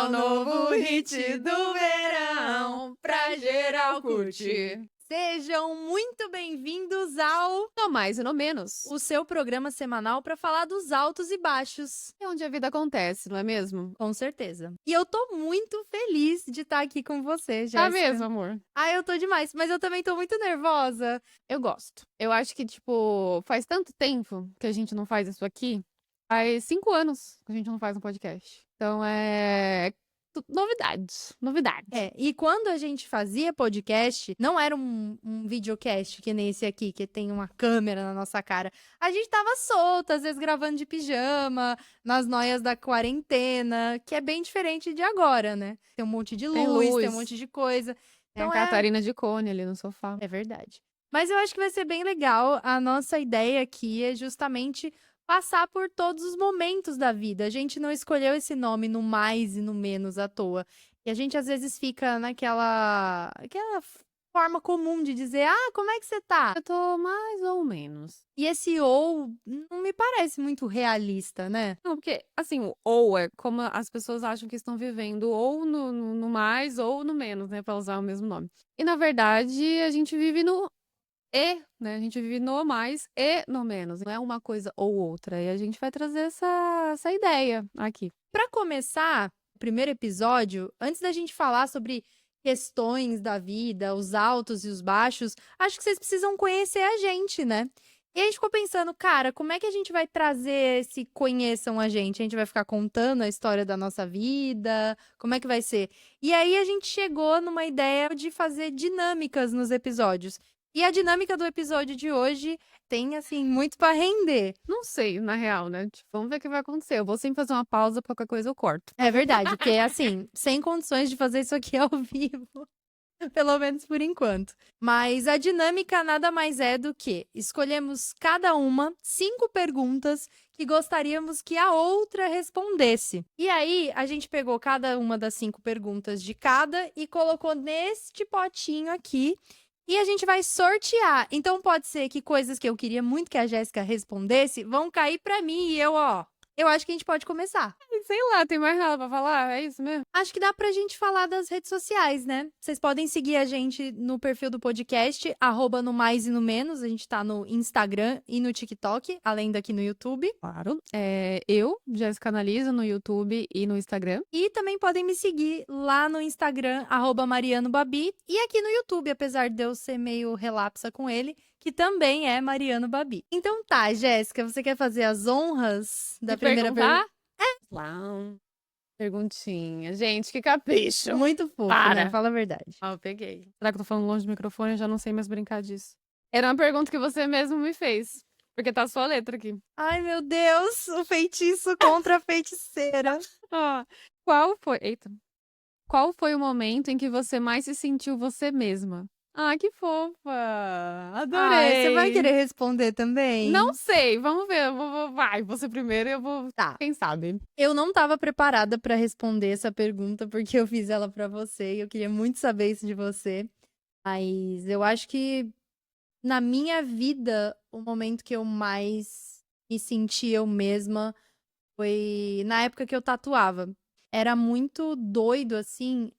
o novo hit do verão, pra geral curtir. Sejam muito bem-vindos ao No mais e no menos. o seu programa semanal para falar dos altos e baixos. É onde a vida acontece, não é mesmo? Com certeza. E eu tô muito feliz de estar aqui com você, Tá Jéssica. mesmo, amor? Ah, eu tô demais, mas eu também tô muito nervosa. Eu gosto. Eu acho que, tipo, faz tanto tempo que a gente não faz isso aqui. Faz 5 anos que a gente não faz um podcast. Então é. Novidades. Novidades. E quando a gente fazia podcast, não era um videocast que nem esse aqui, que tem uma câmera na nossa cara. A gente tava solta, às vezes gravando de pijama, nas noias da quarentena, que é bem diferente de agora, né? Tem um monte de Tem luz, tem um luz. monte de coisa. Tem a Então Catarina de Cone ali no sofá. é verdade. Mas eu acho que vai ser bem legal. A nossa ideia aqui é justamente passar por todos os momentos da vida. A gente não escolheu esse nome no mais e no menos à toa. E a gente às vezes fica aquela forma comum de dizer: "Ah, como é que você tá?". Eu tô mais ou menos. E esse ou não me parece muito realista, né? Não, porque, assim, o ou é como as pessoas acham que estão vivendo ou no mais ou no menos, né, pra usar o mesmo nome. E na verdade a gente vive no e, né, a gente vive no mais e no menos, não é uma coisa ou outra. E a gente vai trazer essa ideia aqui. Para começar o primeiro episódio, antes da gente falar sobre questões da vida, os altos e os baixos, acho que vocês precisam conhecer a gente, né? E a gente ficou pensando, cara, como é que a gente vai trazer esse conheçam a gente? A gente vai ficar contando a história da nossa vida? Como é que vai ser? E aí a gente chegou numa ideia de fazer dinâmicas nos episódios. E a dinâmica do episódio de hoje tem, assim, muito para render. Não sei, na real, né, tipo, vamos ver o que vai acontecer. Eu vou sempre fazer uma pausa, qualquer coisa eu corto. É verdade, porque assim, sem condições de fazer isso aqui ao vivo, pelo menos por enquanto. Mas a dinâmica nada mais é do que escolhemos cada uma 5 perguntas que gostaríamos que a outra respondesse. E aí, a gente pegou cada uma das 5 perguntas de cada e colocou neste potinho aqui. E a gente vai sortear. Então pode ser que coisas que eu queria muito que a Jéssica respondesse vão cair pra mim e eu acho que a gente pode começar. Sei lá, tem mais nada pra falar? É isso mesmo? Acho que dá pra gente falar das redes sociais, né? Vocês podem seguir a gente no perfil do podcast, @no mais e no menos. A gente tá no Instagram e no TikTok, além daqui no YouTube. Claro. Eu, Jéssica Analisa, no YouTube e no Instagram. E também podem me seguir lá no Instagram, @marianobabi. E aqui no YouTube, apesar de eu ser meio relapsa com ele, que também é Mariano Babi. Então tá, Jéssica, você quer fazer as honras da De primeira perguntar? pergunta? Lá, perguntinha. Gente, que capricho. Muito fofo, né? Para. Fala a verdade. Ah, eu peguei. Será que eu tô falando longe do microfone? Eu já não sei mais brincar disso. Era uma pergunta que você mesmo me fez. Porque tá a sua letra aqui. Ai, meu Deus, o feitiço contra a feiticeira. Ó, qual foi. Eita. Qual foi o momento em que você mais se sentiu você mesma? Ah, que fofa! Ai, você vai Adorei! querer responder também? Não sei, vamos ver. Vai, você primeiro e eu vou. Tá. Quem sabe? Eu não estava preparada para responder essa pergunta porque eu fiz ela para você e eu queria muito saber isso de você. Mas eu acho que na minha vida, o momento que eu mais me senti eu mesma foi na época que eu tatuava. Era muito doido, assim,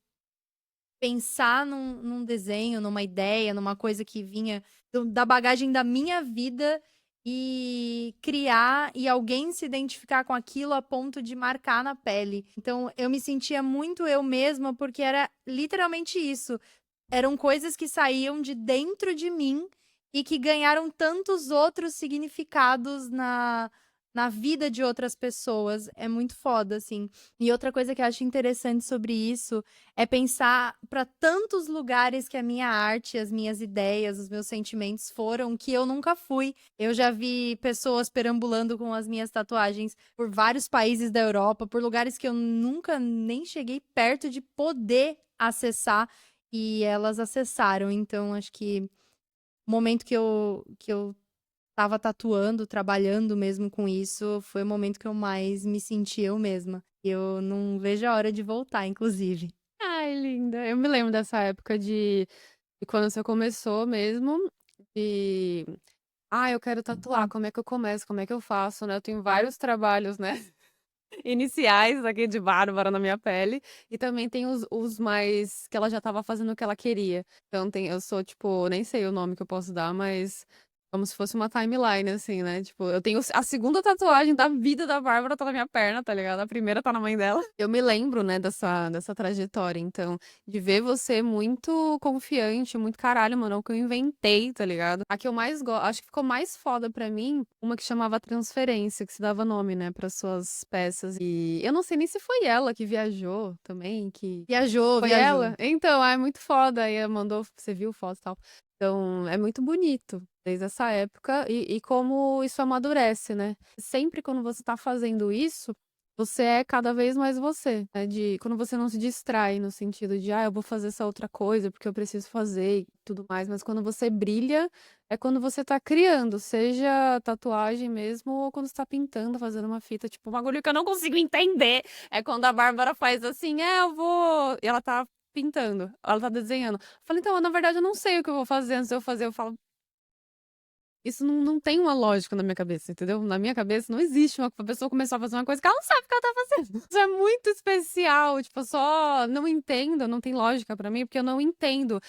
pensar num desenho, numa ideia, numa coisa que vinha da bagagem da minha vida e criar e alguém se identificar com aquilo a ponto de marcar na pele. Então eu me sentia muito eu mesma porque era literalmente isso. Eram coisas que saíam de dentro de mim e que ganharam tantos outros significados na vida de outras pessoas. É muito foda, assim. E outra coisa que eu acho interessante sobre isso é pensar para tantos lugares que a minha arte, as minhas ideias, os meus sentimentos foram que eu nunca fui. Eu já vi pessoas perambulando com as minhas tatuagens por vários países da Europa, por lugares que eu nunca nem cheguei perto de poder acessar e elas acessaram. Então, acho que o momento que eu estava tatuando, trabalhando mesmo com isso, foi o momento que eu mais me senti eu mesma. Eu não vejo a hora de voltar, inclusive. Ai, linda. Eu me lembro dessa época de quando você começou mesmo. De. Ah, eu quero tatuar. Como é que eu começo? Como é que eu faço, né? Eu tenho vários trabalhos, né? iniciais aqui de Bárbara na minha pele, e também tem os mais que ela já estava fazendo o que ela queria. Então eu sou, tipo, nem sei o nome que eu posso dar, mas como se fosse uma timeline, assim, né? Tipo, eu tenho a segunda tatuagem da vida da Bárbara tá na minha perna, tá ligado? A primeira tá na mãe dela. Eu me lembro, né, dessa trajetória, então, de ver você muito confiante, muito caralho, mano, é o que eu inventei, tá ligado? A que eu mais gosto, acho que ficou mais foda pra mim, uma que chamava Transferência, que se dava nome, né, para suas peças. E eu não sei nem se foi ela que viajou também, que Viajou, foi viajou. ela? Então, é muito foda. Aí ela mandou, você viu foto e tal. Então, é muito bonito desde essa época e como isso amadurece, né? Sempre quando você tá fazendo isso, você é cada vez mais você, né? Quando você não se distrai no sentido de, eu vou fazer essa outra coisa porque eu preciso fazer e tudo mais, mas quando você brilha, é quando você tá criando, seja tatuagem mesmo ou quando você tá pintando, fazendo uma fita, tipo, um bagulho que eu não consigo entender. É quando a Bárbara faz assim, eu vou. E ela tá pintando, ela tá desenhando. Eu falei, então, na verdade, eu não sei o que eu vou fazer antes de eu fazer. Eu falo, isso não tem uma lógica na minha cabeça, entendeu? Na minha cabeça não existe uma pessoa começar a fazer uma coisa que ela não sabe o que ela tá fazendo. Isso é muito especial, tipo, eu só não entendo, não tem lógica pra mim, porque eu não entendo.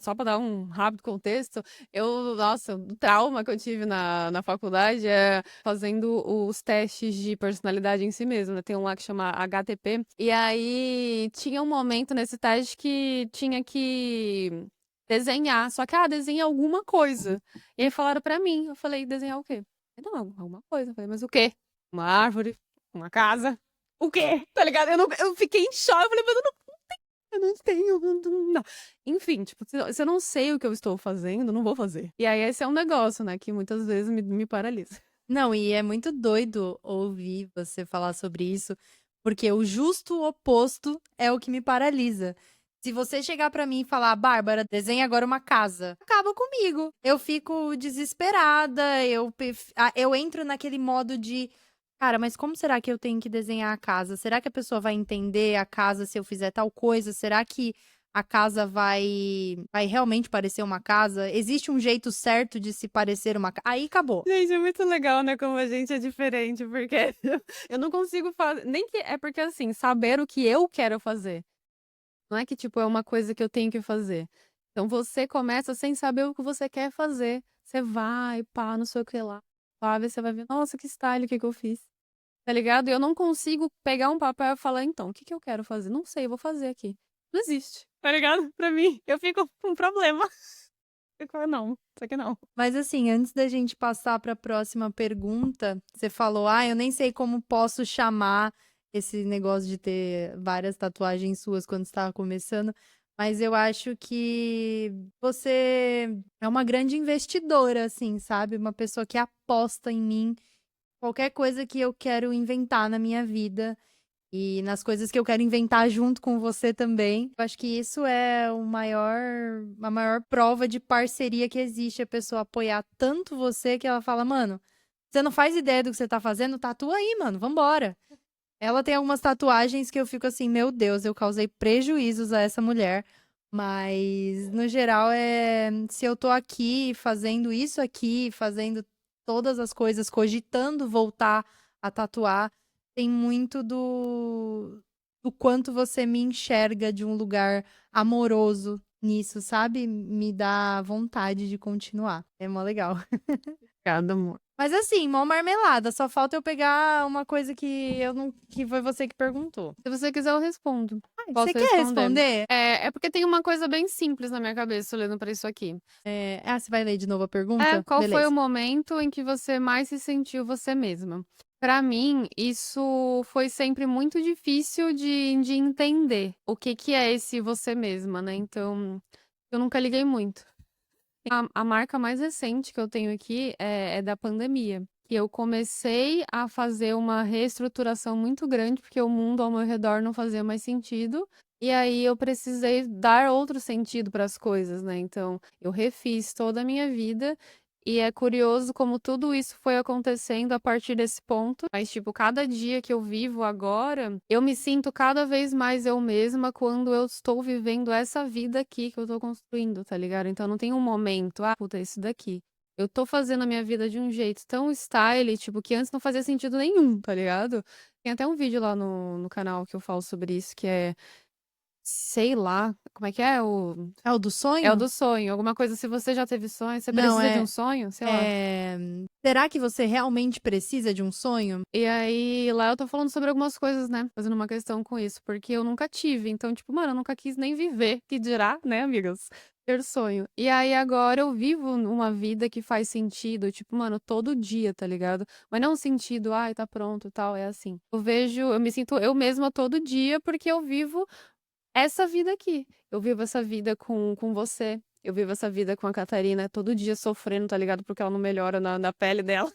Só pra dar um rápido contexto, nossa, o trauma que eu tive na faculdade é fazendo os testes de personalidade em si mesmo, né? Tem um lá que chama HTP, e aí tinha um momento nesse teste que tinha que desenhar, só que, desenha alguma coisa. E aí falaram pra mim, eu falei, desenhar o quê? Não, alguma coisa. Eu falei, mas o quê? Uma árvore? Uma casa? O quê? Tá ligado? Eu fiquei em choque, eu falei, mas eu não tenho, não. Enfim, tipo, se eu não sei o que eu estou fazendo, não vou fazer. E aí esse é um negócio, né, que muitas vezes me paralisa. Não, e é muito doido ouvir você falar sobre isso, porque o justo oposto é o que me paralisa. Se você chegar pra mim e falar, Bárbara, desenha agora uma casa, acaba comigo. Eu fico desesperada, eu entro naquele modo de, cara, mas como será que eu tenho que desenhar a casa? Será que a pessoa vai entender a casa se eu fizer tal coisa? Será que a casa vai realmente parecer uma casa? Existe um jeito certo de se parecer uma casa? Aí acabou. Gente, é muito legal, né, como a gente é diferente, porque eu não consigo fazer, nem que é porque assim, saber o que eu quero fazer. Não é que tipo é uma coisa que eu tenho que fazer. Então você começa sem saber o que você quer fazer. Você vai, pá, não sei o que lá. Pá, você vai ver, nossa, que style, o que que eu fiz? Tá ligado? E eu não consigo pegar um papel e falar, então, o que que eu quero fazer? Não sei, eu vou fazer aqui. Não existe, tá ligado? Pra mim, eu fico com um problema. Não, isso aqui não. Mas assim, antes da gente passar para a próxima pergunta, você falou: "Ah, eu nem sei como posso chamar esse negócio de ter várias tatuagens suas quando estava começando", mas eu acho que você é uma grande investidora, assim, sabe? Uma pessoa que aposta em mim, qualquer coisa que eu quero inventar na minha vida. E nas coisas que eu quero inventar junto com você também. Eu acho que isso é a maior prova de parceria que existe, a pessoa apoiar tanto você que ela fala, mano, você não faz ideia do que você tá fazendo? Tatua aí, mano, vambora. Ela tem algumas tatuagens que eu fico assim, meu Deus, eu causei prejuízos a essa mulher. Mas, no geral, se eu tô aqui fazendo isso aqui, fazendo todas as coisas, cogitando voltar a tatuar, tem muito do quanto você me enxerga de um lugar amoroso nisso, sabe? Me dá vontade de continuar. É mó legal. Obrigada, amor. Mas assim, mó marmelada, só falta eu pegar uma coisa que eu não que foi você que perguntou. Se você quiser, eu respondo. Você Posso quer responder. responder? É porque tem uma coisa bem simples na minha cabeça olhando pra isso aqui. Você vai ler de novo a pergunta? Qual foi o Beleza. momento em que você mais se sentiu você mesma? Pra mim, isso foi sempre muito difícil de entender o que é esse você mesma, né? Então, eu nunca liguei muito. A marca mais recente que eu tenho aqui é da pandemia. E eu comecei a fazer uma reestruturação muito grande, porque o mundo ao meu redor não fazia mais sentido. E aí eu precisei dar outro sentido para as coisas, né? Então, eu refiz toda a minha vida. E é curioso como tudo isso foi acontecendo a partir desse ponto. Mas, tipo, cada dia que eu vivo agora, eu me sinto cada vez mais eu mesma quando eu estou vivendo essa vida aqui que eu tô construindo, tá ligado? Então não tem um momento, puta, é isso daqui. Eu tô fazendo a minha vida de um jeito tão style, tipo, que antes não fazia sentido nenhum, tá ligado? Tem até um vídeo lá no canal que eu falo sobre isso, que é, sei lá, como é que é? É o do É o sonho? do sonho. Alguma coisa, se você já teve sonho, você Não, precisa de um sonho? Sei lá. é... Será que você realmente precisa de um sonho? E aí, lá eu tô falando sobre algumas coisas, né? Fazendo uma questão com isso, porque eu nunca tive. Então, tipo, mano, eu nunca quis nem viver, que dirá, né, amigas? Ter sonho. E aí, agora eu vivo uma vida que faz sentido, tipo, mano, todo dia, tá ligado? Mas não um sentido, ai, tá pronto, tal, é assim. Eu me sinto eu mesma todo dia porque eu vivo essa vida aqui. Eu vivo essa vida com você. Eu vivo essa vida com a Catarina todo dia sofrendo, tá ligado? Porque ela não melhora na pele dela.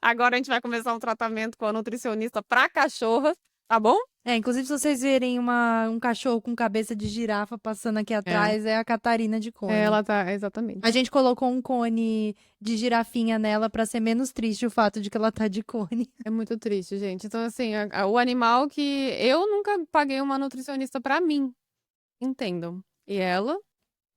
Agora a gente vai começar um tratamento com a nutricionista pra cachorra, tá bom? Inclusive, se vocês verem um cachorro com cabeça de girafa passando aqui É. atrás, é a Catarina de cone. Ela tá, A exatamente. gente colocou um cone de girafinha nela pra ser menos triste o fato de que ela tá de cone. É muito triste, gente. Então, assim, o animal que eu nunca paguei uma nutricionista pra mim, entendam. E ela,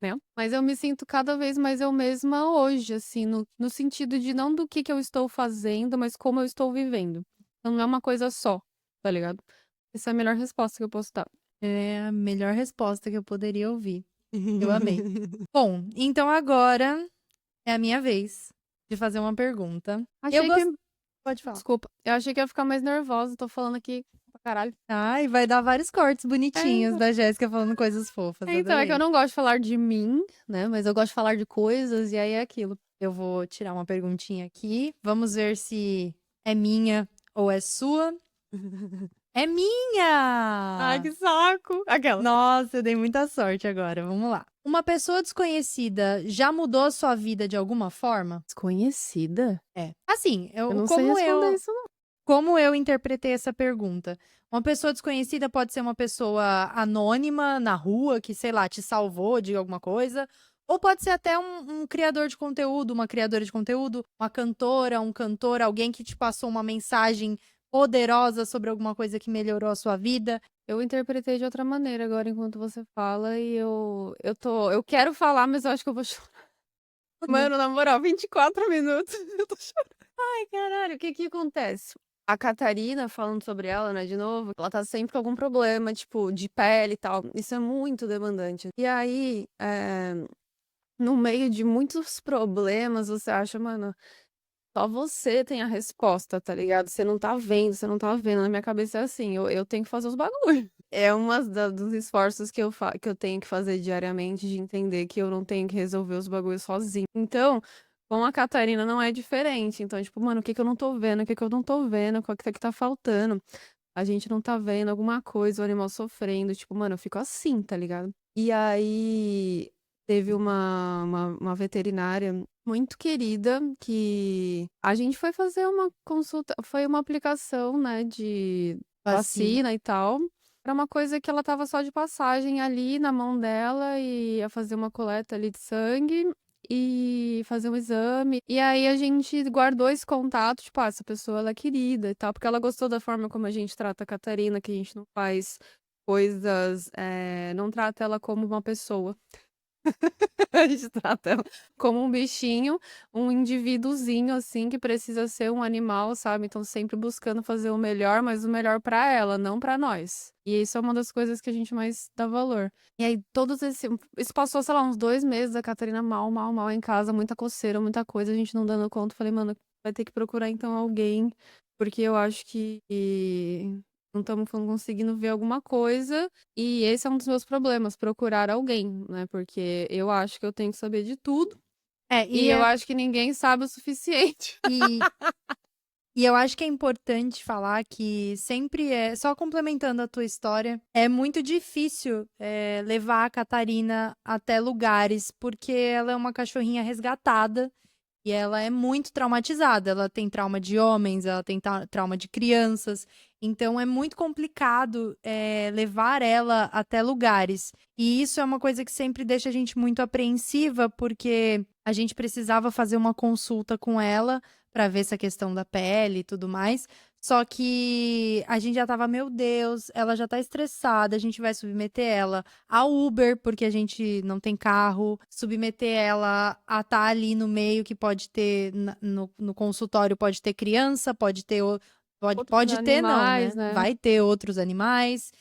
né? Mas eu me sinto cada vez mais eu mesma hoje, assim, no sentido de não do que eu estou fazendo, mas como eu estou vivendo. Então, não é uma coisa só, tá ligado? Essa é a melhor resposta que eu posso dar. É a melhor resposta que eu poderia ouvir. Eu amei. Bom, então agora é a minha vez de fazer uma pergunta. Eu Achei que. gosto. Pode falar. Desculpa, eu achei que ia ficar mais nervosa. Tô falando aqui pra caralho. Ai, vai dar vários cortes É, bonitinhos da Jéssica falando coisas fofas. então, é que eu Adorei. não gosto de falar de mim, né? Mas eu gosto de falar de coisas, e aí é aquilo. Eu vou tirar uma perguntinha aqui. Vamos ver se é minha ou é sua. É Ai, minha! que saco! Aquela. Nossa, eu dei muita sorte agora. Vamos lá. Uma pessoa desconhecida já mudou a sua vida de alguma forma? Desconhecida? É. Assim, Eu não sei responder isso, não. como eu interpretei essa pergunta? Uma pessoa desconhecida pode ser uma pessoa anônima na rua que, sei lá, te salvou de alguma coisa. Ou pode ser até um criador de conteúdo, uma criadora de conteúdo, uma cantora, um cantor, alguém que te passou uma mensagem poderosa sobre alguma coisa que melhorou a sua vida. Eu interpretei de outra maneira agora enquanto você fala, e eu quero falar, mas eu acho que eu vou chorar. Mano, na moral, 24 minutos. Eu tô chorando. Ai, caralho, o que que acontece? A Catarina, falando sobre ela, né, de novo, ela tá sempre com algum problema, tipo, de pele e tal. Isso é muito demandante. E aí, no meio de muitos problemas, você acha, mano, só você tem a resposta, tá ligado? Você não tá vendo, você não tá vendo. Na minha cabeça é assim, eu tenho que fazer os bagulhos. É uma dos esforços que eu tenho que fazer diariamente de entender que eu não tenho que resolver os bagulhos sozinho. Então, com a Catarina não é diferente. Então, tipo, mano, o que que eu não tô vendo? O que que eu não tô vendo? O que tá faltando? A gente não tá vendo alguma coisa, o animal sofrendo. Tipo, mano, eu fico assim, tá ligado? E aí, teve uma veterinária muito querida que a gente foi fazer uma consulta, foi uma aplicação, né, de Vacina. vacina e tal. Era uma coisa que ela tava só de passagem ali na mão dela e ia fazer uma coleta ali de sangue e fazer um exame. E aí a gente guardou esse contato, tipo, essa pessoa ela é querida e tal, porque ela gostou da forma como a gente trata a Catarina, que a gente não faz coisas, não trata ela como uma pessoa. A gente trata ela como um bichinho, um indivíduozinho, assim, que precisa ser um animal, sabe? Então, sempre buscando fazer o melhor, mas o melhor pra ela, não pra nós. E isso é uma das coisas que a gente mais dá valor. E aí, todos esse. Isso passou, sei lá, uns 2 meses, a Catarina mal em casa, muita coceira, muita coisa, a gente não dando conta. Falei, mano, vai ter que procurar então alguém, porque eu acho que não estamos conseguindo ver alguma coisa. E esse é um dos meus problemas, procurar alguém, né? Porque eu acho que eu tenho que saber de tudo. É, E eu acho que ninguém sabe o suficiente. e, e eu acho que é importante falar que sempre só complementando a tua história, é muito difícil levar a Catarina até lugares, porque ela é uma cachorrinha resgatada e ela é muito traumatizada. Ela tem trauma de homens, ela tem trauma de crianças. Então é muito complicado levar ela até lugares. E isso é uma coisa que sempre deixa a gente muito apreensiva, porque a gente precisava fazer uma consulta com ela para ver essa questão da pele e tudo mais. Só que a gente já tava, meu Deus, ela já tá estressada, a gente vai submeter ela a Uber, porque a gente não tem carro, submeter ela a estar ali no meio que pode ter, no consultório pode ter criança, pode ter outros Pode ter, não, né? animais, né? Vai ter outros animais.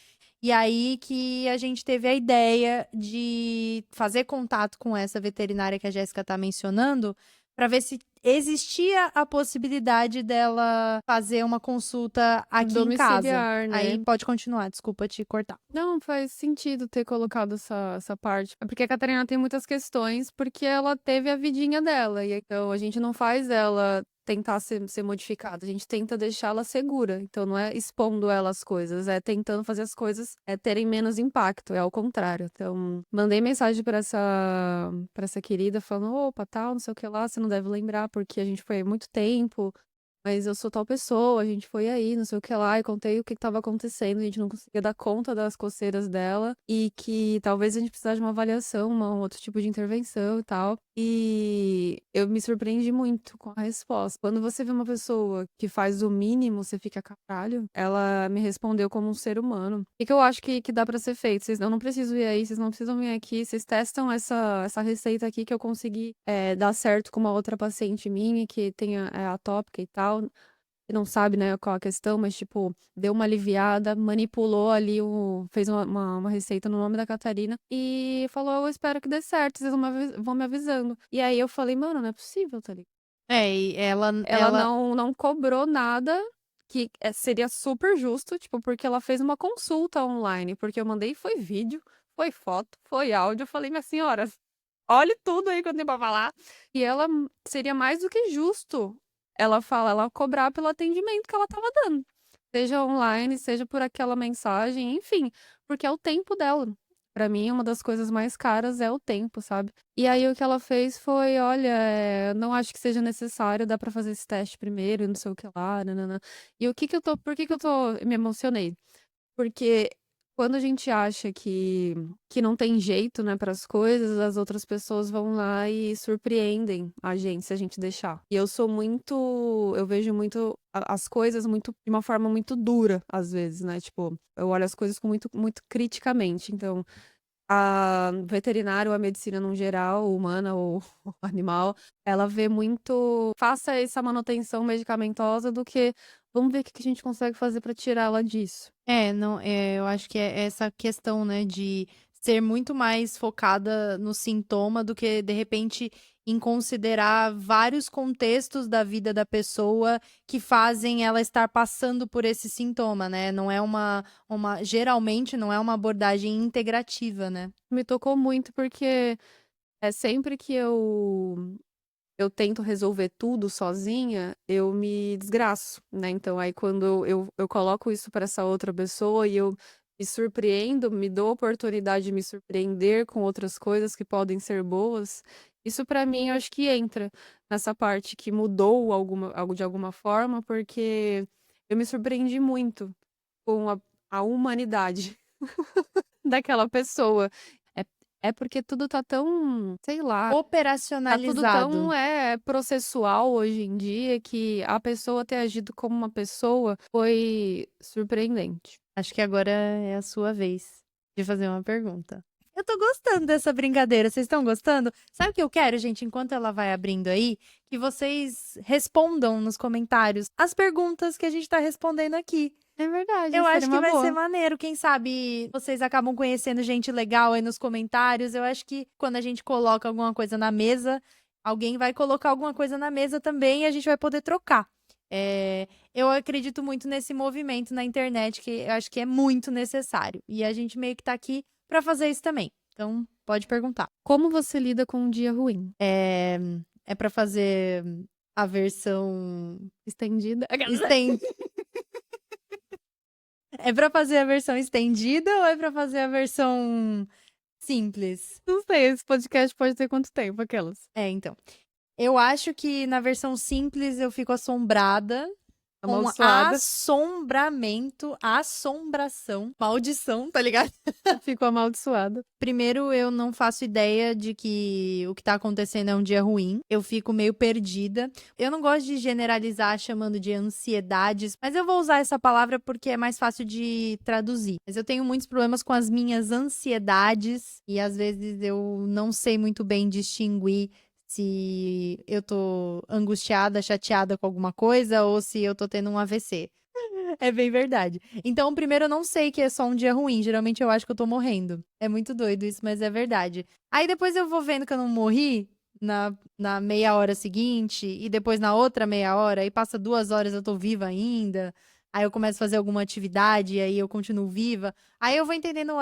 E aí que a gente teve a ideia de fazer contato com essa veterinária que a Jéssica tá mencionando, para ver se existia a possibilidade dela fazer uma consulta aqui em casa. Domiciliar, Aí né? pode continuar, desculpa te cortar. Não, faz sentido ter colocado essa parte. É porque a Catarina tem muitas questões, porque ela teve a vidinha dela. E então a gente não faz ela tentar ser modificada, a gente tenta deixá-la segura. Então não é expondo ela às coisas, é tentando fazer as coisas terem menos impacto, é ao contrário. Então, mandei mensagem para essa querida falando: opa, tal, não sei o que lá, você não deve lembrar, porque a gente foi há muito tempo. Mas eu sou tal pessoa, a gente foi aí, não sei o que lá, e contei o que estava acontecendo, a gente não conseguia dar conta das coceiras dela, e que talvez a gente precisasse de uma avaliação, um outro tipo de intervenção e tal. E eu me surpreendi muito com a resposta. Quando você vê uma pessoa que faz o mínimo, você fica caralho. Ela me respondeu como um ser humano. O que eu acho que dá pra ser feito? Eu não preciso ir aí, vocês não precisam vir aqui, vocês testam essa receita aqui que eu consegui dar certo com uma outra paciente minha que tem atópica e tal. E não sabe, né, qual a questão, mas, tipo, deu uma aliviada, manipulou ali, fez uma receita no nome da Catarina e falou: eu espero que dê certo, vocês vão me avisando. E aí eu falei: mano, não é possível, tá ligado? E Ela não cobrou nada, que seria super justo, tipo, porque ela fez uma consulta online, porque eu mandei foi vídeo, foi foto, foi áudio. Eu falei: minha senhora, olhe tudo aí que eu tenho pra falar. E ela seria mais do que justo ela cobrar pelo atendimento que ela tava dando. Seja online, seja por aquela mensagem, enfim, porque é o tempo dela. Pra mim, uma das coisas mais caras é o tempo, sabe? E aí o que ela fez foi: olha, não acho que seja necessário, dá pra fazer esse teste primeiro, e não sei o que lá, nananã. E por que que eu me emocionei? Porque quando a gente acha que não tem jeito, né, para as coisas, as outras pessoas vão lá e surpreendem a gente se a gente deixar. E eu vejo muito as coisas muito de uma forma muito dura às vezes, né? Tipo, eu olho as coisas com muito criticamente. Então, a veterinária ou a medicina no geral, humana ou animal, ela vê muito, faça essa manutenção medicamentosa do que vamos ver o que que a gente consegue fazer para tirá-la disso. Não, eu acho que é essa questão, né, de ser muito mais focada no sintoma do que, de repente, em considerar vários contextos da vida da pessoa que fazem ela estar passando por esse sintoma, né? Não é geralmente não é uma abordagem integrativa, né? Me tocou muito porque é sempre que eu tento resolver tudo sozinha, eu me desgraço, né? Então, aí quando eu coloco isso para essa outra pessoa e eu me surpreendo, me dou a oportunidade de me surpreender com outras coisas que podem ser boas, isso para mim eu acho que entra nessa parte que mudou algo de alguma forma, porque eu me surpreendi muito com a humanidade daquela pessoa. É, é porque tudo tá tão, sei lá. Tá tudo tão Operacionalizado. processual hoje em dia que a pessoa ter agido como uma pessoa foi surpreendente. Acho que agora é a sua vez de fazer uma pergunta. Eu tô gostando dessa brincadeira, vocês estão gostando? Sabe o que eu quero, gente, enquanto ela vai abrindo aí? Que vocês respondam nos comentários as perguntas que a gente tá respondendo aqui. É verdade, Eu seria acho que uma vai ser boa. maneiro. Quem sabe vocês acabam conhecendo gente legal aí nos comentários. Eu acho que quando a gente coloca alguma coisa na mesa, alguém vai colocar alguma coisa na mesa também e a gente vai poder trocar. Eu acredito muito nesse movimento na internet, que eu acho que é muito necessário. E a gente meio que tá aqui pra fazer isso também. Então, pode perguntar. Como você lida com um dia ruim? É para fazer a versão Estendida? esten... É pra fazer a versão estendida ou é pra fazer a versão simples? Não sei, esse podcast pode ter quanto tempo, aquelas? Então. Eu acho que na versão simples eu fico assombrada com Amaldiçoada. assombração, maldição, tá ligado? Fico amaldiçoada. Primeiro, eu não faço ideia de que o que tá acontecendo é um dia ruim. Eu fico meio perdida. Eu não gosto de generalizar chamando de ansiedades, mas eu vou usar essa palavra porque é mais fácil de traduzir. Mas eu tenho muitos problemas com as minhas ansiedades e às vezes eu não sei muito bem distinguir se eu tô angustiada, chateada com alguma coisa ou se eu tô tendo um AVC. É bem verdade. Então, primeiro, eu não sei que é só um dia ruim. Geralmente eu acho que eu tô morrendo. É muito doido isso, mas é verdade. Aí depois eu vou vendo que eu não morri na meia hora seguinte, e depois na outra meia hora, aí passa 2 horas eu tô viva ainda. Aí eu começo a fazer alguma atividade, e aí eu continuo viva. Aí eu vou entendendo,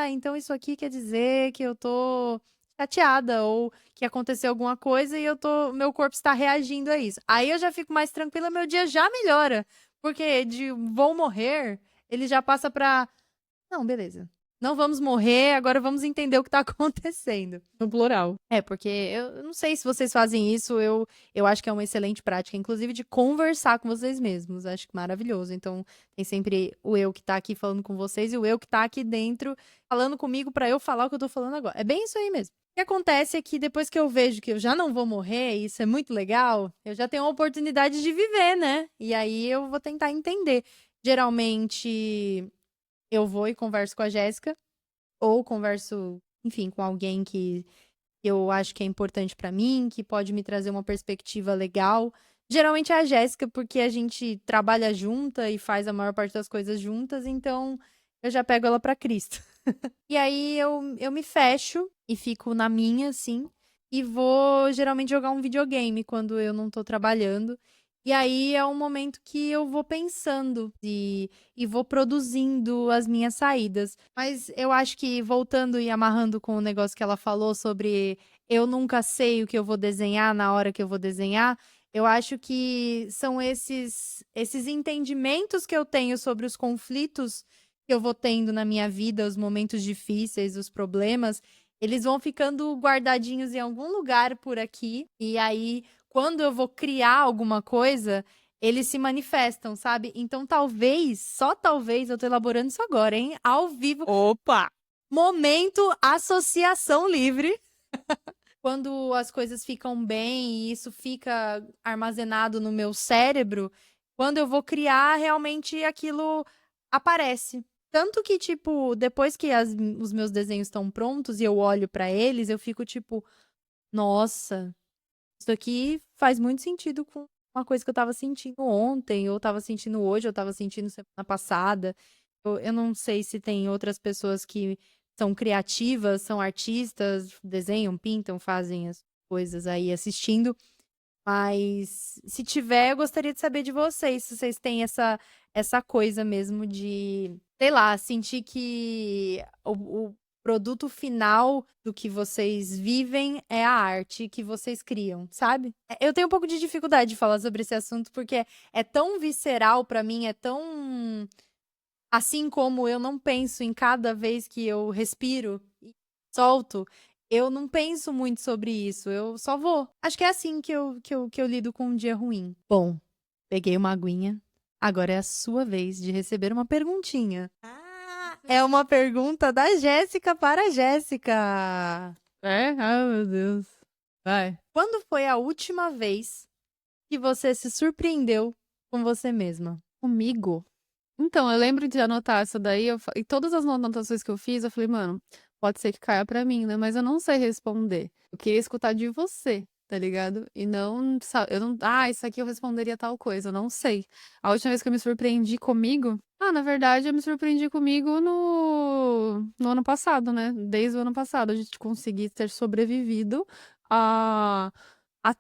então isso aqui quer dizer que eu tô chateada, ou que aconteceu alguma coisa e meu corpo está reagindo a isso. Aí eu já fico mais tranquila, meu dia já melhora. Porque de vou morrer, ele já passa pra. Não, beleza. Não vamos morrer, agora vamos entender o que tá acontecendo. No plural. É, porque eu não sei se vocês fazem isso, eu acho que é uma excelente prática, inclusive de conversar com vocês mesmos. Acho que maravilhoso. Então, tem sempre o eu que tá aqui falando com vocês e o eu que tá aqui dentro falando comigo pra eu falar o que eu tô falando agora. É bem isso aí mesmo. O que acontece é que depois que eu vejo que eu já não vou morrer, e isso é muito legal, eu já tenho a oportunidade de viver, né? E aí eu vou tentar entender. Geralmente, eu vou e converso com a Jéssica, ou converso, enfim, com alguém que eu acho que é importante pra mim, que pode me trazer uma perspectiva legal. Geralmente é a Jéssica, porque a gente trabalha junta e faz a maior parte das coisas juntas, então eu já pego ela pra Cristo. E aí eu me fecho e fico na minha, assim, e vou geralmente jogar um videogame quando eu não tô trabalhando. E aí é um momento que eu vou pensando e vou produzindo as minhas saídas. Mas eu acho que, voltando e amarrando com o negócio que ela falou sobre eu nunca sei o que eu vou desenhar na hora que eu vou desenhar, eu acho que são esses entendimentos que eu tenho sobre os conflitos que eu vou tendo na minha vida, os momentos difíceis, os problemas, eles vão ficando guardadinhos em algum lugar por aqui. E aí, quando eu vou criar alguma coisa, eles se manifestam, sabe? Então, talvez, só talvez, eu tô elaborando isso agora, hein? Ao vivo, Opa! momento associação livre. Quando as coisas ficam bem e isso fica armazenado no meu cérebro, quando eu vou criar, realmente aquilo aparece. Tanto que, tipo, depois que os meus desenhos estão prontos e eu olho pra eles, eu fico tipo, nossa, isso aqui faz muito sentido com uma coisa que eu tava sentindo ontem, ou tava sentindo hoje, ou tava sentindo semana passada. Eu não sei se tem outras pessoas que são criativas, são artistas, desenham, pintam, fazem as coisas aí assistindo. Mas se tiver, eu gostaria de saber de vocês, se vocês têm essa coisa mesmo de, sei lá, sentir que o produto final do que vocês vivem é a arte que vocês criam, sabe? Eu tenho um pouco de dificuldade de falar sobre esse assunto porque é tão visceral pra mim, é tão assim como eu não penso em cada vez que eu respiro e solto, eu não penso muito sobre isso, eu só vou. Acho que é assim que eu lido com um dia ruim. Bom, peguei uma aguinha. Agora é a sua vez de receber uma perguntinha. É uma pergunta da Jéssica para a Jéssica. É? Ai, meu Deus. Vai. Quando foi a última vez que você se surpreendeu com você mesma? Comigo? Então, eu lembro de anotar essa daí, e todas as anotações que eu fiz, eu falei, mano, pode ser que caia pra mim, né? Mas eu não sei responder. Eu queria escutar de você, tá ligado? E não, eu não, isso aqui eu responderia tal coisa, eu não sei. A última vez que eu me surpreendi comigo, na verdade, eu me surpreendi comigo no ano passado, né? Desde o ano passado, a gente conseguir ter sobrevivido a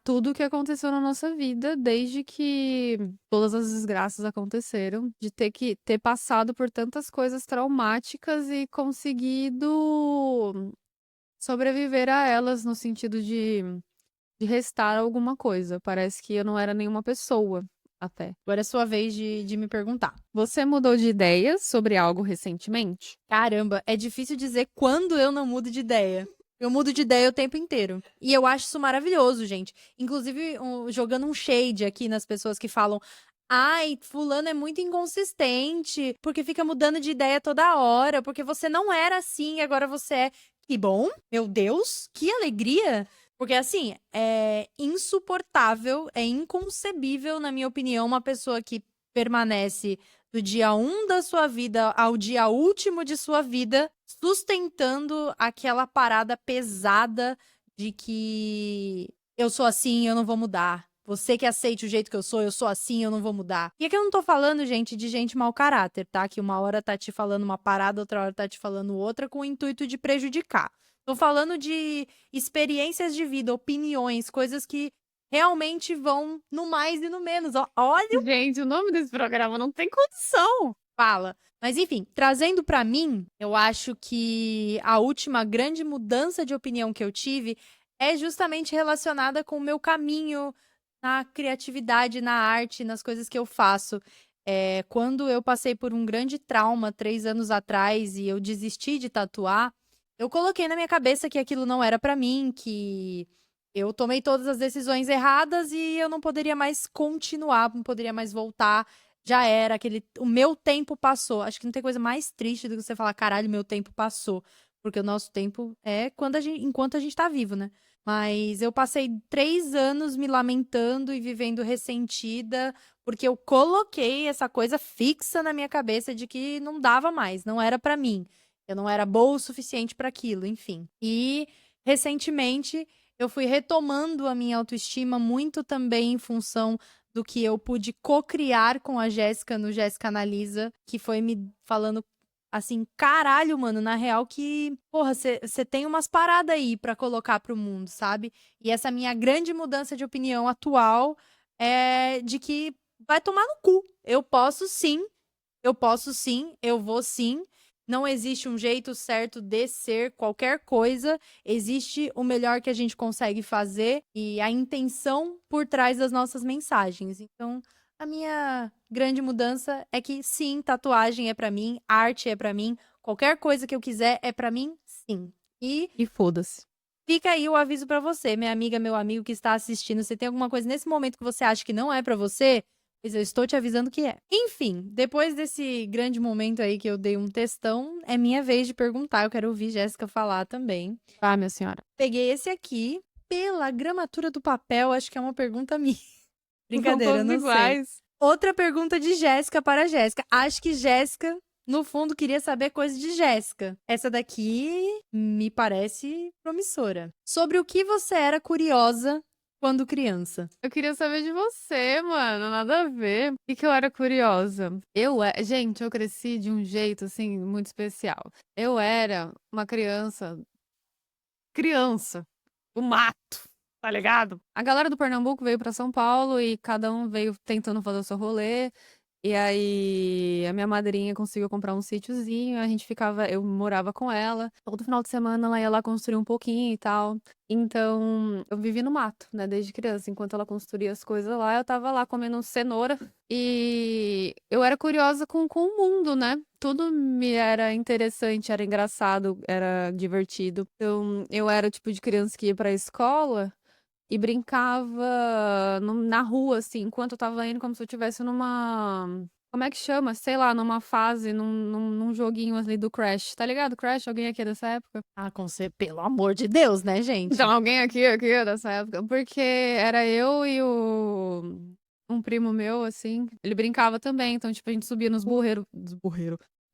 tudo que aconteceu na nossa vida, desde que todas as desgraças aconteceram, de ter passado por tantas coisas traumáticas e conseguido sobreviver a elas no sentido de restar alguma coisa. Parece que eu não era nenhuma pessoa até. Agora é sua vez de me perguntar. Você mudou de ideia sobre algo recentemente? Caramba, é difícil dizer quando eu não mudo de ideia. Eu mudo de ideia o tempo inteiro. E eu acho isso maravilhoso, gente. Inclusive, jogando um shade aqui nas pessoas que falam: ai, fulano é muito inconsistente, porque fica mudando de ideia toda hora, porque você não era assim e agora você é. Que bom, meu Deus, que alegria. Porque, assim, é insuportável, é inconcebível, na minha opinião, uma pessoa que permanece do dia 1 da sua vida ao dia último de sua vida, sustentando aquela parada pesada de que eu sou assim, eu não vou mudar. Você que aceite o jeito que eu sou assim, eu não vou mudar. E aqui eu não tô falando, gente, de gente mau caráter, tá? Que uma hora tá te falando uma parada, outra hora tá te falando outra, com o intuito de prejudicar. Tô falando de experiências de vida, opiniões, coisas que realmente vão no mais e no menos. Olha o Gente, o nome desse programa não tem condição. fala. Mas enfim, trazendo pra mim, eu acho que a última grande mudança de opinião que eu tive é justamente relacionada com o meu caminho na criatividade, na arte, nas coisas que eu faço. Quando eu passei por um grande trauma 3 anos atrás e eu desisti de tatuar, eu coloquei na minha cabeça que aquilo não era pra mim, que eu tomei todas as decisões erradas e eu não poderia mais continuar, não poderia mais voltar. Já era, o meu tempo passou. Acho que não tem coisa mais triste do que você falar, caralho, meu tempo passou. Porque o nosso tempo é enquanto a gente tá vivo, né? Mas eu passei 3 anos me lamentando e vivendo ressentida, porque eu coloquei essa coisa fixa na minha cabeça de que não dava mais, não era pra mim. Eu não era boa o suficiente pra aquilo, enfim. E recentemente eu fui retomando a minha autoestima muito também em função do que eu pude co-criar com a Jéssica no Jéssica Analisa, que foi me falando assim, caralho, mano, na real que, porra, você tem umas paradas aí pra colocar pro mundo, sabe? E essa minha grande mudança de opinião atual é de que vai tomar no cu. Eu posso sim, eu vou sim. Não existe um jeito certo de ser qualquer coisa, existe o melhor que a gente consegue fazer e a intenção por trás das nossas mensagens. Então, a minha grande mudança é que sim, tatuagem é pra mim, arte é pra mim, qualquer coisa que eu quiser é pra mim, sim. E E foda-se. fica aí o aviso pra você, minha amiga, meu amigo que está assistindo, se tem alguma coisa nesse momento que você acha que não é pra você, pois eu estou te avisando que é. Enfim, depois desse grande momento aí que eu dei um textão, é minha vez de perguntar. Eu quero ouvir Jéssica falar também. Ah, minha senhora. Peguei esse aqui. Pela gramatura do papel, acho que é uma pergunta minha. São Brincadeira, eu todos não sei. iguais. Outra pergunta de Jéssica para Jéssica. Acho que Jéssica, no fundo, queria saber coisas de Jéssica. Essa daqui me parece promissora. Sobre o que você era curiosa quando criança? Eu queria saber de você, mano. Nada a ver. O que que eu era curiosa? Gente, eu cresci de um jeito, assim, muito especial. Eu era uma criança. Criança. Do mato. Tá ligado? A galera do Pernambuco veio pra São Paulo e cada um veio tentando fazer o seu rolê. E aí, a minha madrinha conseguiu comprar um sítiozinho, eu morava com ela. Todo final de semana ela ia lá construir um pouquinho e tal. Então, eu vivi no mato, né, desde criança. Enquanto ela construía as coisas lá, eu tava lá comendo cenoura. E eu era curiosa com o mundo, né? Tudo me era interessante, era engraçado, era divertido. Então, eu era o tipo de criança que ia pra escola e brincava na rua, assim, enquanto eu tava indo, como se eu estivesse numa. Como é que chama? Sei lá, numa fase, num joguinho ali do Crash. Tá ligado? Crash? Alguém aqui é dessa época? Ah, com você, pelo amor de Deus, né, gente? Então, alguém aqui é dessa época. Porque era eu e um primo meu, assim. Ele brincava também. Então, tipo, a gente subia nos bueiros.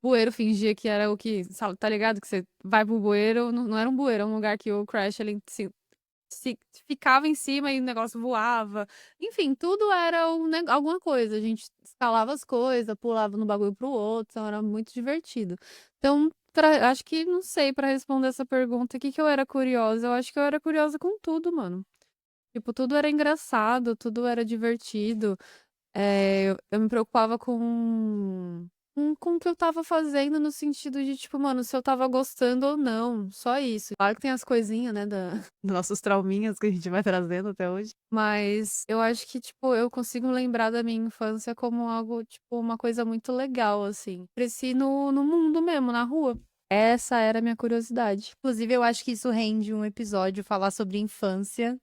Bueiro fingia que era o que. Tá ligado? Que você vai pro bueiro. Não era um bueiro, é um lugar que o Crash ele se ficava em cima e o negócio voava. Enfim, tudo era alguma coisa. A gente escalava as coisas, pulava no bagulho pro outro, então era muito divertido. Então, acho que, não sei, pra responder essa pergunta, o que que eu era curiosa? Eu acho que eu era curiosa com tudo, mano. Tipo, tudo era engraçado, tudo era divertido. Eu me preocupava com o que eu tava fazendo no sentido de, tipo, mano, se eu tava gostando ou não. Só isso. Claro que tem as coisinhas, né, dos nossos trauminhas que a gente vai trazendo até hoje. Mas eu acho que, tipo, eu consigo lembrar da minha infância como algo, tipo, uma coisa muito legal, assim. Cresci no mundo mesmo, na rua. Essa era a minha curiosidade. Inclusive, eu acho que isso rende um episódio falar sobre infância.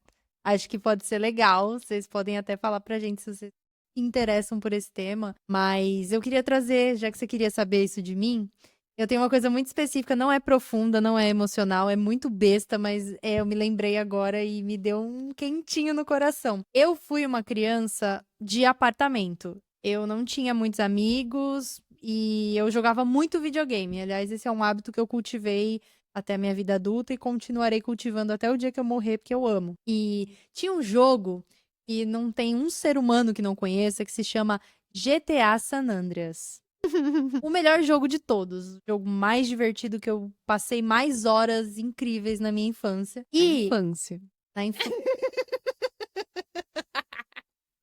Acho que pode ser legal. Vocês podem até falar pra gente se vocês se interessam por esse tema. Mas eu queria trazer, já que você queria saber isso de mim, eu tenho uma coisa muito específica, não é profunda, não é emocional, é muito besta, mas eu me lembrei agora e me deu um quentinho no coração. Eu fui uma criança de apartamento. Eu não tinha muitos amigos e eu jogava muito videogame. Aliás, esse é um hábito que eu cultivei até a minha vida adulta e continuarei cultivando até o dia que eu morrer, porque eu amo. E tinha um jogo e não tem um ser humano que não conheça, que se chama GTA San Andreas. O melhor jogo de todos. O jogo mais divertido que eu passei mais horas incríveis na minha infância. E Infância. na infância.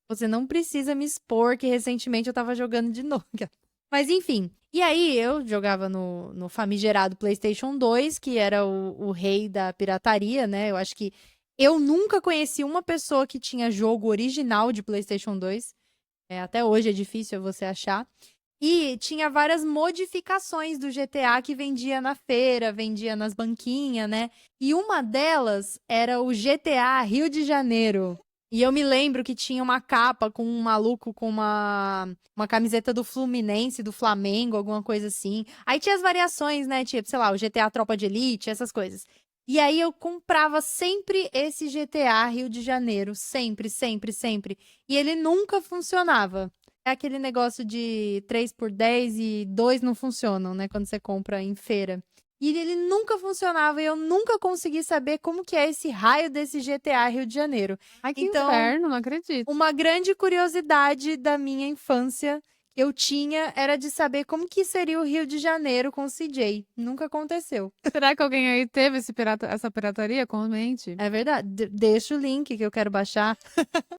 Você não precisa me expor que recentemente eu tava jogando de novo. Mas enfim. E aí eu jogava no famigerado PlayStation 2, que era o rei da pirataria, né? Eu acho que eu nunca conheci uma pessoa que tinha jogo original de PlayStation 2. Até hoje é difícil você achar. E tinha várias modificações do GTA que vendia na feira, vendia nas banquinhas, né? E uma delas era o GTA Rio de Janeiro. E eu me lembro que tinha uma capa com um maluco com uma camiseta do Fluminense, do Flamengo, alguma coisa assim. Aí tinha as variações, né? Tipo, sei lá, o GTA Tropa de Elite, essas coisas. E aí eu comprava sempre esse GTA Rio de Janeiro. Sempre, sempre, sempre. E ele nunca funcionava. É aquele negócio de 3 por 10 e 2 não funcionam, né? Quando você compra em feira. E ele nunca funcionava e eu nunca consegui saber como que é esse raio desse GTA Rio de Janeiro. Ai, que Então, inferno, não acredito. uma grande curiosidade da minha infância que eu tinha era de saber como que seria o Rio de Janeiro com o CJ. Nunca aconteceu. Será que alguém aí teve essa pirataria? Comente. É verdade. Deixa o link que eu quero baixar.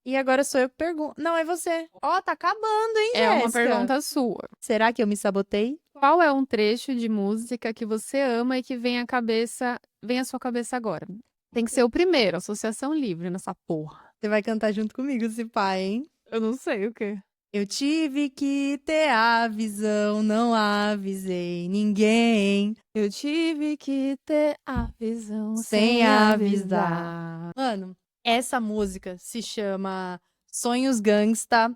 E agora sou eu que pergunto. Não, é você. Ó, tá acabando, hein, É uma Jéssica? pergunta sua. Será que eu me sabotei? Qual é um trecho de música que você ama e que vem à sua cabeça agora? Tem que ser o primeiro, associação livre nessa porra. Você vai cantar junto comigo, se pai, hein? Eu não sei o quê. Eu tive que ter a visão, não avisei ninguém. Eu tive que ter a visão Sem sem avisar. avisar. Mano, essa música se chama Sonhos Gangsta,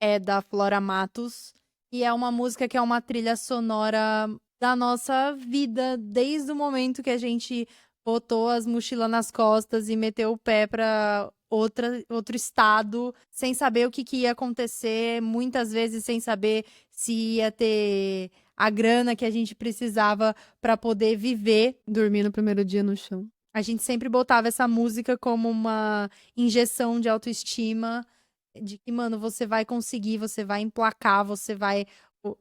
é da Flora Matos. E é uma música que é uma trilha sonora da nossa vida, desde o momento que a gente botou as mochilas nas costas e meteu o pé pra outro estado, sem saber o que ia acontecer, muitas vezes sem saber se ia ter a grana que a gente precisava pra poder viver. Dormi no primeiro dia no chão. A gente sempre botava essa música como uma injeção de autoestima, de que, mano, você vai conseguir, você vai emplacar, você vai.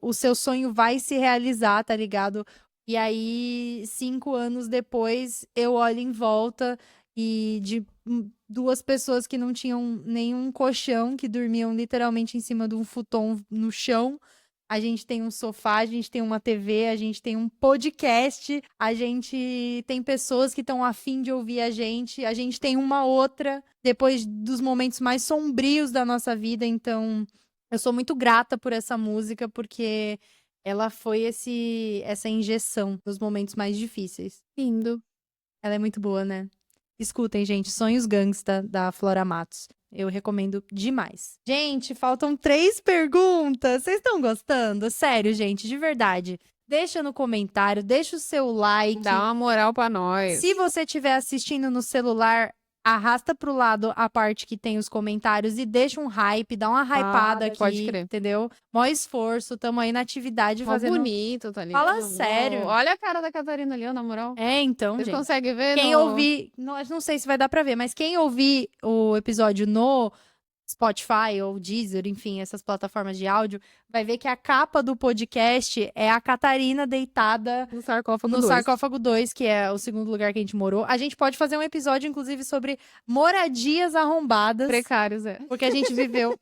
O seu sonho vai se realizar, tá ligado? E aí, 5 anos depois, eu olho em volta e de 2 pessoas que não tinham nenhum colchão, que dormiam literalmente em cima de um futon no chão. A gente tem um sofá, a gente tem uma TV, a gente tem um podcast, a gente tem pessoas que estão afim de ouvir a gente tem uma outra, depois dos momentos mais sombrios da nossa vida. Então, eu sou muito grata por essa música, porque ela foi essa injeção nos momentos mais difíceis. Lindo. Ela é muito boa, né? Escutem, gente, Sonhos Gangsta, da Flora Matos. Eu recomendo demais. Gente, faltam 3 perguntas. Vocês estão gostando? Sério, gente, de verdade. Deixa no comentário, deixa o seu like. Dá uma moral pra nós. Se você estiver assistindo no celular, arrasta pro lado a parte que tem os comentários e deixa um hype, dá uma hypada aqui, pode crer. entendeu? Mó esforço, tamo aí na atividade Mó fazendo... bonito, tá ligado? Fala sério. Olha a cara da Catarina ali, ó, na moral. Então, Vocês gente. conseguem ver? Quem ouvir, não sei se vai dar pra ver, mas quem ouvir o episódio no Spotify ou Deezer, enfim, essas plataformas de áudio, vai ver que a capa do podcast é a Catarina deitada No sarcófago no 2. Sarcófago 2, que é o segundo lugar que a gente morou. A gente pode fazer um episódio, inclusive, sobre moradias arrombadas. Precários, é. Porque a gente viveu...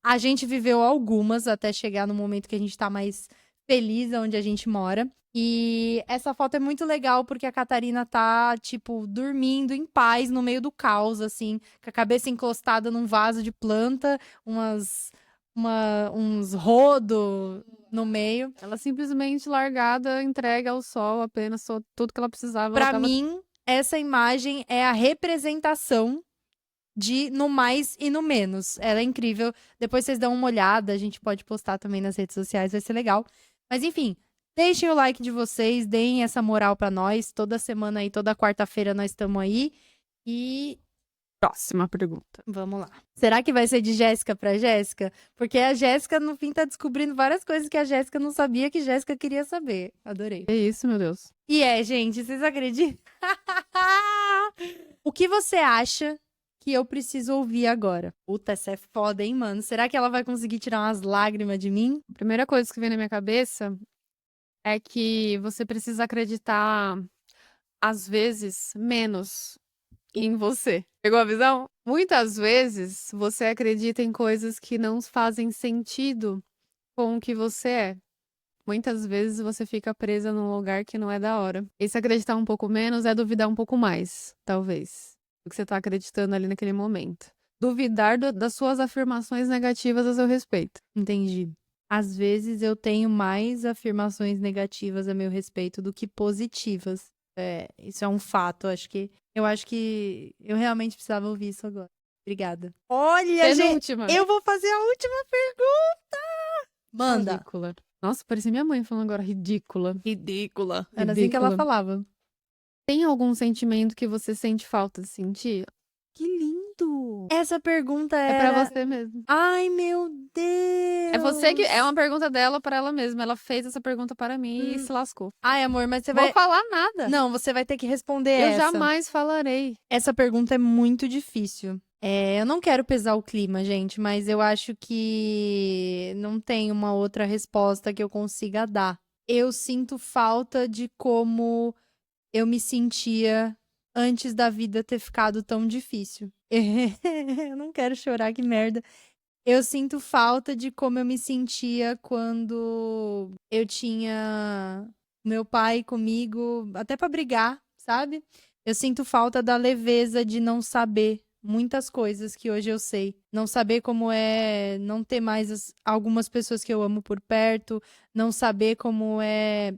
a gente viveu algumas até chegar no momento que a gente tá mais feliz onde a gente mora. E essa foto é muito legal porque a Catarina tá, tipo, dormindo em paz no meio do caos, assim, com a cabeça encostada num vaso de planta, uns rodo no meio. Ela simplesmente largada, entregue ao sol apenas tudo que ela precisava. Pra mim, essa imagem é a representação de no mais e no menos. Ela é incrível. Depois vocês dão uma olhada, a gente pode postar também nas redes sociais, vai ser legal. Mas enfim, deixem o like de vocês, deem essa moral pra nós. Toda semana aí, toda quarta-feira nós estamos aí. E Próxima pergunta. vamos lá. Será que vai ser de Jéssica pra Jéssica? Porque a Jéssica, no fim, tá descobrindo várias coisas que a Jéssica não sabia que Jéssica queria saber. Adorei. É isso, meu Deus. E gente, vocês acreditam? O que você acha que eu preciso ouvir agora. Puta, essa é foda, hein, mano? Será que ela vai conseguir tirar umas lágrimas de mim? A primeira coisa que vem na minha cabeça é que você precisa acreditar, às vezes, menos em você. Pegou a visão? Muitas vezes você acredita em coisas que não fazem sentido com o que você é. Muitas vezes você fica presa num lugar que não é da hora. E se acreditar um pouco menos é duvidar um pouco mais, talvez, do que você tá acreditando ali naquele momento. Duvidar das suas afirmações negativas a seu respeito. Entendi. Às vezes eu tenho mais afirmações negativas a meu respeito do que positivas. Isso é um fato. Eu acho que eu realmente precisava ouvir isso agora. Obrigada. Olha, gente, Penúltima. eu vou fazer a última pergunta. Manda. Ridícula. Nossa, parecia minha mãe falando agora ridícula. Ridícula. Era assim que ela Ridícula. falava. Tem algum sentimento que você sente falta de sentir? Que lindo! Essa pergunta É pra era... você mesmo. Ai, meu Deus. É você que. É uma pergunta dela pra ela mesma. Ela fez essa pergunta para mim e se lascou. Ai, amor, mas você Vou vai... falar nada. Não, você vai ter que responder Eu essa. jamais falarei. Essa pergunta é muito difícil. Eu não quero pesar o clima, gente, mas eu acho que não tem uma outra resposta que eu consiga dar. Eu sinto falta de como eu me sentia antes da vida ter ficado tão difícil. Eu não quero chorar, que merda. Eu sinto falta de como eu me sentia quando eu tinha meu pai comigo, até pra brigar, sabe? Eu sinto falta da leveza de não saber muitas coisas que hoje eu sei. Não saber como é não ter mais algumas pessoas que eu amo por perto, não saber como é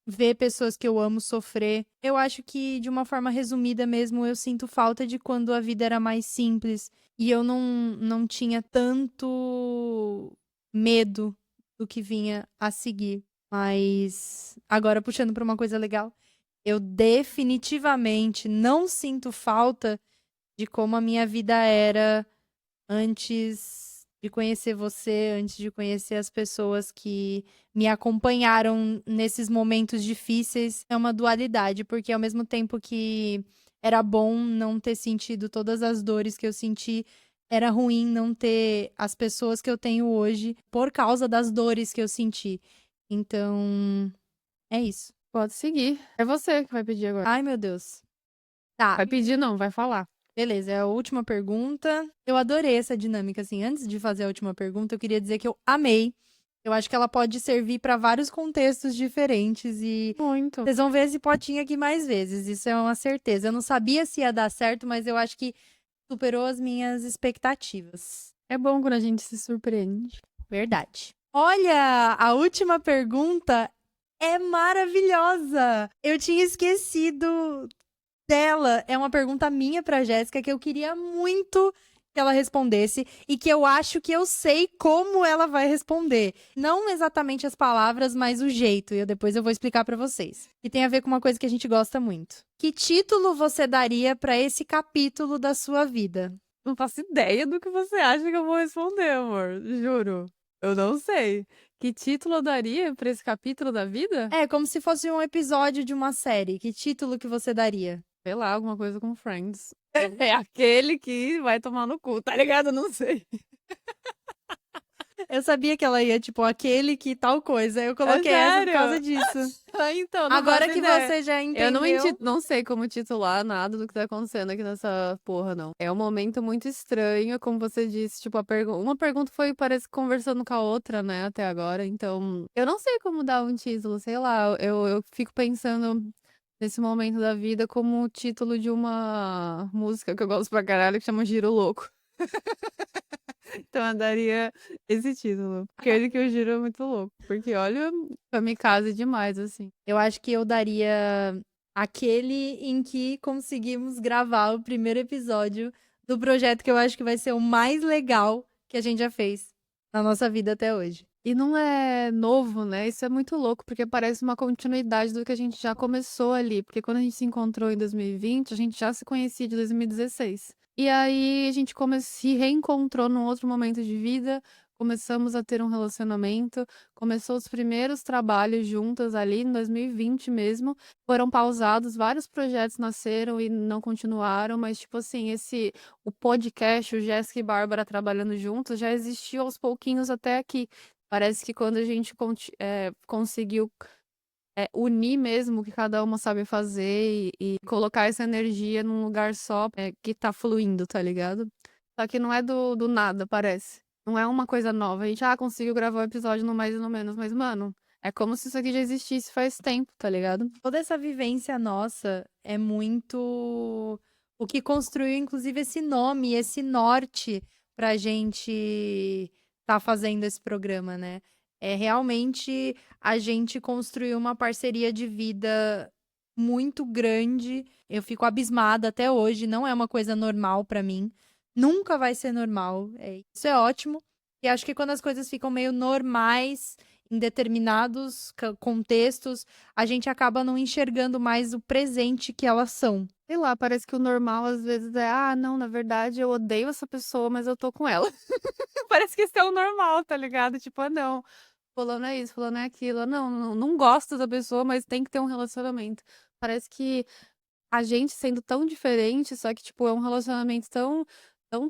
ver pessoas que eu amo sofrer. Eu acho que, de uma forma resumida mesmo, eu sinto falta de quando a vida era mais simples e eu não tinha tanto medo do que vinha a seguir. Mas, agora puxando pra uma coisa legal, eu definitivamente não sinto falta de como a minha vida era antes de conhecer você, antes de conhecer as pessoas que me acompanharam nesses momentos difíceis. É uma dualidade, porque ao mesmo tempo que era bom não ter sentido todas as dores que eu senti, era ruim não ter as pessoas que eu tenho hoje por causa das dores que eu senti. Então, é isso. Pode seguir. É você que vai pedir agora. Ai, meu Deus. Tá. Vai pedir, não, vai falar. Beleza, é a última pergunta. Eu adorei essa dinâmica, assim. Antes de fazer a última pergunta, eu queria dizer que eu amei. Eu acho que ela pode servir para vários contextos diferentes e Muito. vocês vão ver esse potinho aqui mais vezes. Isso é uma certeza. Eu não sabia se ia dar certo, mas eu acho que superou as minhas expectativas. É bom quando a gente se surpreende. Verdade. Olha, a última pergunta é maravilhosa. Eu tinha esquecido dela. É uma pergunta minha pra Jéssica que eu queria muito que ela respondesse e que eu acho que eu sei como ela vai responder. Não exatamente as palavras, mas o jeito. E depois eu vou explicar pra vocês. E tem a ver com uma coisa que a gente gosta muito. Que título você daria pra esse capítulo da sua vida? Não faço ideia do que você acha que eu vou responder, amor. Juro. Eu não sei. Que título eu daria pra esse capítulo da vida? É, como se fosse um episódio de uma série. Que título que você daria? Sei lá, alguma coisa com Friends. É aquele que vai tomar no cu, tá ligado? Eu não sei. Eu sabia que ela ia, tipo, aquele que tal coisa. Eu coloquei essa por causa disso. Então, não Agora faço que ideia. você já Eu entendeu. não sei como titular nada do que tá acontecendo aqui nessa porra, não. É um momento muito estranho, como você disse, tipo, uma pergunta foi, parece, conversando com a outra, né, até agora. Então, eu não sei como dar um título, sei lá. Eu fico pensando nesse momento da vida como o título de uma música que eu gosto pra caralho, que chama Giro Louco. Então eu daria esse título. Aquele que o Giro é muito louco. Porque, olha, kamikaze demais, assim. Eu acho que eu daria aquele em que conseguimos gravar o primeiro episódio do projeto que eu acho que vai ser o mais legal que a gente já fez na nossa vida até hoje. E não é novo, né? Isso é muito louco, porque parece uma continuidade do que a gente já começou ali. Porque quando a gente se encontrou em 2020, a gente já se conhecia de 2016. E aí a gente se reencontrou num outro momento de vida começamos a ter um relacionamento, começou os primeiros trabalhos juntas ali em 2020 mesmo, foram pausados, vários projetos nasceram e não continuaram, mas tipo assim, o podcast, o Jéssica e Bárbara trabalhando juntos, já existiu aos pouquinhos até aqui. Parece que quando a gente conseguiu unir mesmo o que cada uma sabe fazer e colocar essa energia num lugar só, que tá fluindo, tá ligado? Só que não é do nada, parece. Não é uma coisa nova. A gente, conseguiu gravar o episódio no mais e no menos, mas, mano, é como se isso aqui já existisse faz tempo, tá ligado? Toda essa vivência nossa é muito o que construiu, inclusive, esse nome, esse norte pra gente tá fazendo esse programa, né? É realmente a gente construiu uma parceria de vida muito grande. Eu fico abismada até hoje, não é uma coisa normal pra mim. Nunca vai ser normal. Isso é ótimo. E acho que quando as coisas ficam meio normais em determinados contextos, a gente acaba não enxergando mais o presente que elas são. Sei lá, parece que o normal às vezes é, não, na verdade eu odeio essa pessoa, mas eu tô com ela. Parece que isso é o normal, tá ligado? Tipo, não, fulano é isso, fulano é aquilo. Não gosto da pessoa, mas tem que ter um relacionamento. Parece que a gente sendo tão diferente, só que, tipo, é um relacionamento tão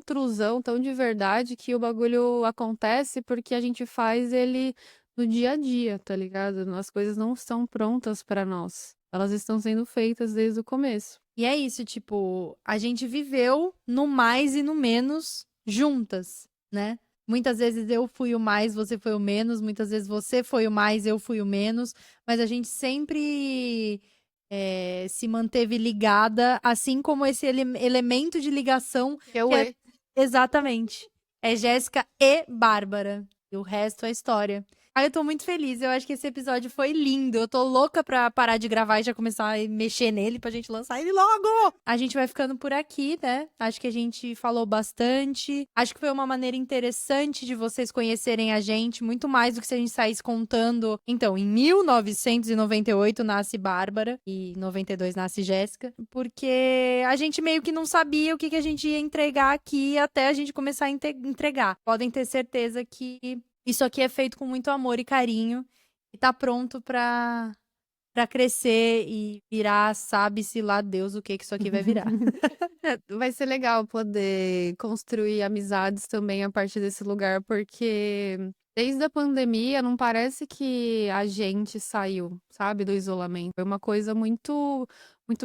truzão, tão de verdade, que o bagulho acontece porque a gente faz ele no dia a dia, tá ligado? As coisas não estão prontas pra nós. Elas estão sendo feitas desde o começo. E é isso, tipo, a gente viveu no mais e no menos juntas, né? Muitas vezes eu fui o mais, você foi o menos, muitas vezes você foi o mais, eu fui o menos, mas a gente sempre se manteve ligada, assim como esse elemento de ligação Que é o que é E. exatamente. É Jéssica e Bárbara. E o resto é história. Eu tô muito feliz. Eu acho que esse episódio foi lindo. Eu tô louca pra parar de gravar e já começar a mexer nele pra gente lançar ele logo. A gente vai ficando por aqui, né? Acho que a gente falou bastante. Acho que foi uma maneira interessante de vocês conhecerem a gente, muito mais do que se a gente saísse contando. Então, em 1998 nasce Bárbara e em 92 nasce Jéssica, porque a gente meio que não sabia o que a gente ia entregar aqui até a gente começar a entregar. Podem ter certeza que isso aqui é feito com muito amor e carinho e tá pronto pra crescer e virar, sabe-se lá Deus o que isso aqui vai virar. Vai ser legal poder construir amizades também a partir desse lugar, porque desde a pandemia não parece que a gente saiu, sabe, do isolamento. Foi uma coisa muito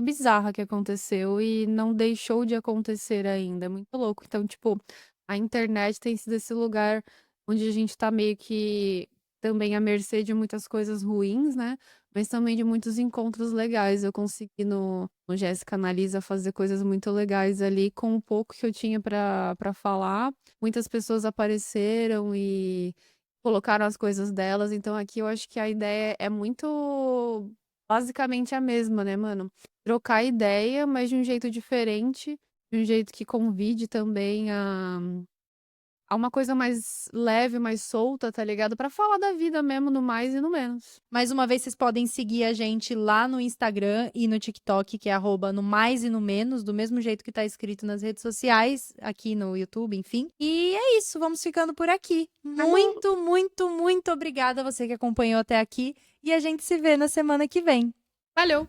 bizarra que aconteceu e não deixou de acontecer ainda. É muito louco. Então, tipo, a internet tem sido esse lugar onde a gente tá meio que também à mercê de muitas coisas ruins, né? Mas também de muitos encontros legais. Eu consegui no Jéssica Analisa fazer coisas muito legais ali com o pouco que eu tinha para falar. Muitas pessoas apareceram e colocaram as coisas delas. Então aqui eu acho que a ideia é muito basicamente a mesma, né, mano? Trocar ideia, mas de um jeito diferente, de um jeito que convide também a uma coisa mais leve, mais solta, tá ligado? Pra falar da vida mesmo, no mais e no menos. Mais uma vez, vocês podem seguir a gente lá no Instagram e no TikTok, que é @no mais e no menos, do mesmo jeito que tá escrito nas redes sociais, aqui no YouTube, enfim. E é isso, vamos ficando por aqui. Muito, muito, muito obrigada a você que acompanhou até aqui e a gente se vê na semana que vem. Valeu!